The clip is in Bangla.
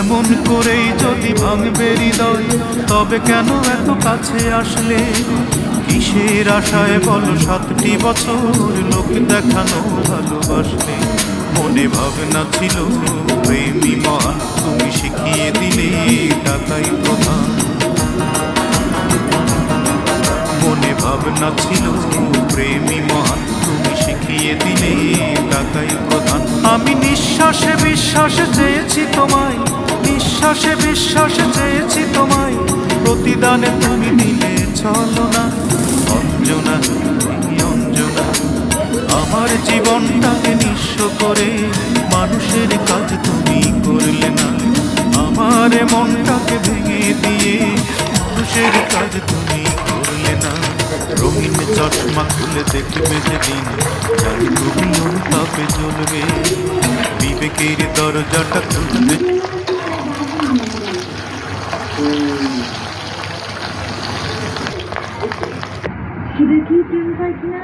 এমন করেই যদি ভাঙবে হৃদয়, তবে কেন এত কাছে আসলে? কিসের আশায় বলো 7টি বছর লোক দেখানো ভালোবাসলে? মনে ভাবনা ছিল প্রেমী মহান, তুমি শিখিয়ে দিলে টাকাই প্রধান। মনে ভাবনা ছিল প্রেমী মহান, তুমি শিখিয়ে দিলে টাকাই প্রধান। আমি নিঃশ্বাসে বিশ্বাসে চেয়েছি তোমায়, নিঃশ্বাসে বিশ্বাসে চেয়েছি তোমায়, প্রতিদানে তুমি দিলে চলো না। অঞ্জনা অঞ্জনা, আমার জীবনটাকে নিঃস্ব করে মানুষের কাজ তুমি করলে না। আমার মনটাকে ভেঙে দিয়ে মানুষের কাজ তুমি করলে না। রঙিন চশমা খুলে দেখবে যেদিন, জানি তুমি অনুতাপে জ্বলবে, বিবেকের দরজাটা খুলবে। দেখি প্রেম পাই কিনা।